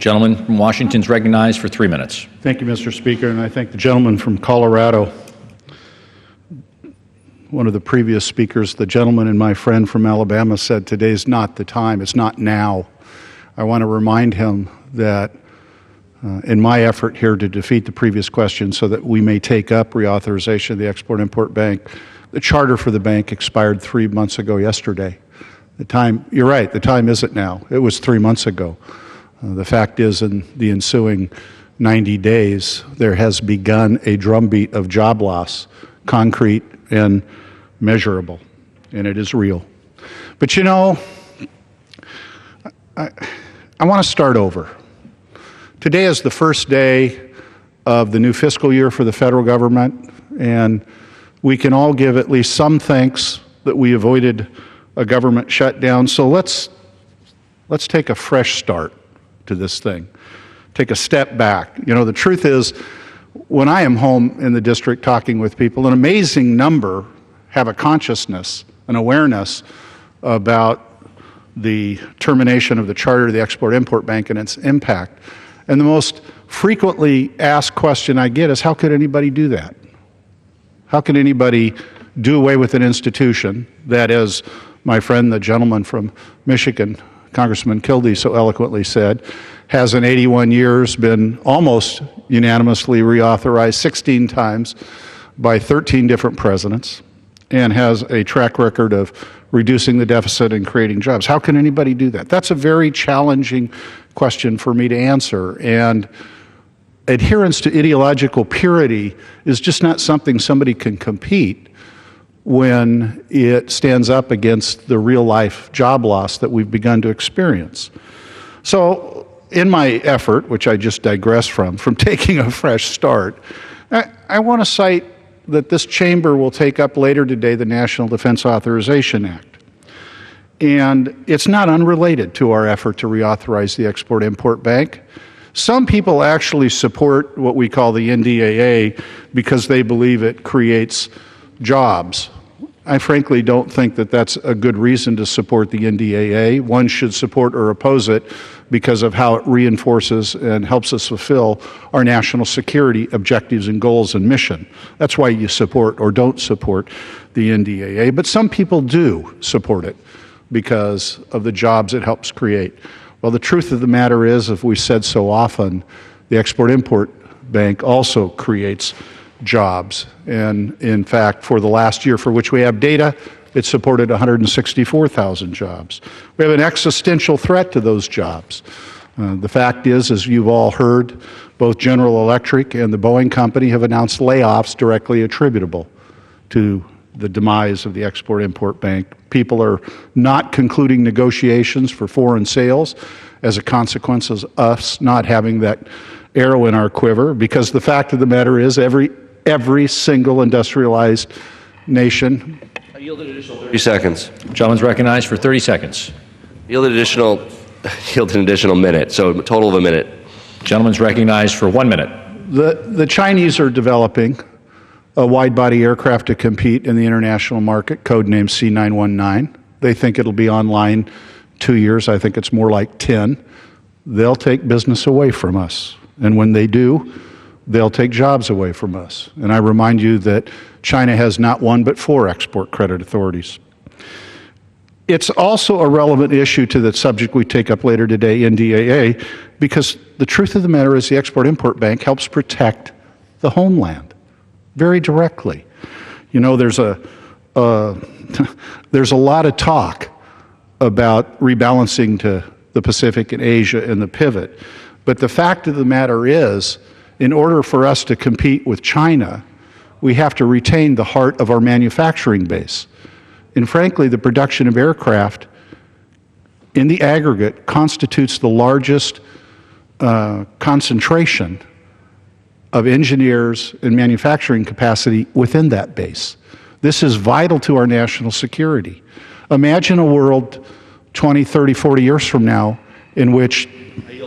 Gentleman from Washington is recognized for 3 minutes. Thank you, Mr. Speaker, and I thank the gentleman from Colorado. One of the previous speakers, the gentleman and my friend from Alabama, said today's not the time, it's not now. I want to remind him that in my effort here to defeat the previous question so that we may take up reauthorization of the Export-Import Bank, the charter for the bank expired 3 months ago yesterday. The time, you're right, the time isn't now. It was 3 months ago. The fact is, in the ensuing 90 days, there has begun a drumbeat of job loss, concrete and measurable, and it is real. But you know, I want to start over. Today is the first day of the new fiscal year for the federal government, and we can all give at least some thanks that we avoided a government shutdown. So let's take a fresh start to this thing. Take a step back. You know, the truth is, when I am home in the district talking with people, an amazing number have a consciousness, an awareness about the termination of the charter of the Export-Import Bank and its impact. And the most frequently asked question I get is, how could anybody do that? How can anybody do away with an institution that, as my friend, the gentleman from Michigan, Congressman Kildee, so eloquently said, has in 81 years been almost unanimously reauthorized 16 times by 13 different presidents, and has a track record of reducing the deficit and creating jobs. How can anybody do that? That's a very challenging question for me to answer, and adherence to ideological purity is just not something somebody can compete when it stands up against the real-life job loss that we've begun to experience. So in my effort, which I just digress from taking a fresh start, I want to cite that this chamber will take up later today the National Defense Authorization Act. And it's not unrelated to our effort to reauthorize the Export-Import Bank. Some people actually support what we call the NDAA because they believe it creates jobs. I frankly don't think that that's a good reason to support the NDAA. One should support or oppose it because of how it reinforces and helps us fulfill our national security objectives and goals and mission. That's why you support or don't support the NDAA. But some people do support it because of the jobs it helps create. Well, the truth of the matter is, as we've said so often, the Export-Import Bank also creates jobs. And in fact, for the last year for which we have data, it supported 164,000 jobs. We have an existential threat to those jobs. The fact is, as you've all heard, both General Electric and the Boeing Company have announced layoffs directly attributable to the demise of the Export-Import Bank. People are not concluding negotiations for foreign sales as a consequence of us not having that arrow in our quiver, because the fact of the matter is every single industrialized nation. I yield an additional 30 seconds. Gentleman's recognized for 30 seconds. Yield an additional minute, so a total of a minute. Gentleman's recognized for 1 minute. The Chinese are developing a wide-body aircraft to compete in the international market, codenamed C919. They think it'll be online 2 years. I think it's more like 10. They'll take business away from us. And when they do, they'll take jobs away from us. And I remind you that China has not one but 4 export credit authorities. It's also a relevant issue to the subject we take up later today, NDAA, because the truth of the matter is the Export-Import Bank helps protect the homeland very directly. You know, there's a lot of talk about rebalancing to the Pacific and Asia and the pivot. But the fact of the matter is, in order for us to compete with China, we have to retain the heart of our manufacturing base. And frankly, the production of aircraft in the aggregate constitutes the largest concentration of engineers and manufacturing capacity within that base. This is vital to our national security. Imagine a world 20, 30, 40 years from now in which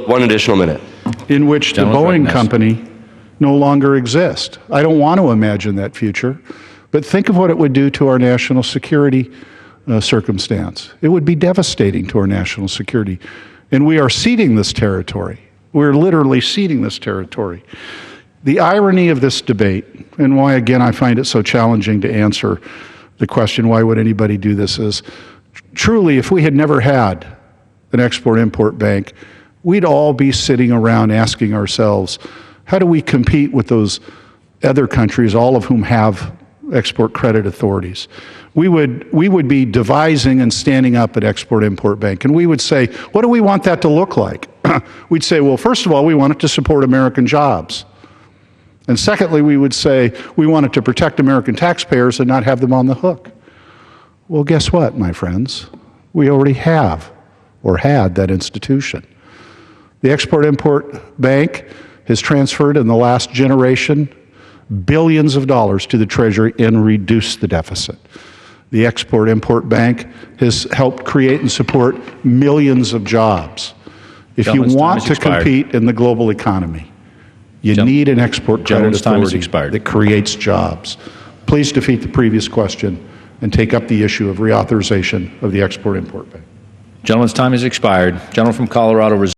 1 additional minute. In which the Boeing Company no longer exists. I don't want to imagine that future, but think of what it would do to our national security circumstance. It would be devastating to our national security. And we are ceding this territory. We're literally ceding this territory. The irony of this debate, and why, again, I find it so challenging to answer the question, why would anybody do this, is truly, if we had never had an Export-Import Bank, we'd all be sitting around asking ourselves, how do we compete with those other countries, all of whom have export credit authorities? We would be devising and standing up an Export-Import Bank, and we would say, what do we want that to look like? We'd say, well, first of all, we want it to support American jobs. And secondly, we would say, we want it to protect American taxpayers and not have them on the hook. Well, guess what, my friends? We already have, or had, that institution. The Export-Import Bank has transferred in the last generation billions of dollars to the Treasury and reduced the deficit. The Export-Import Bank has helped create and support millions of jobs. If you want to compete in the global economy, you need an export credit authority that creates jobs. Please defeat the previous question and take up the issue of reauthorization of the Export-Import Bank. Gentleman's time has expired. Gentleman from Colorado.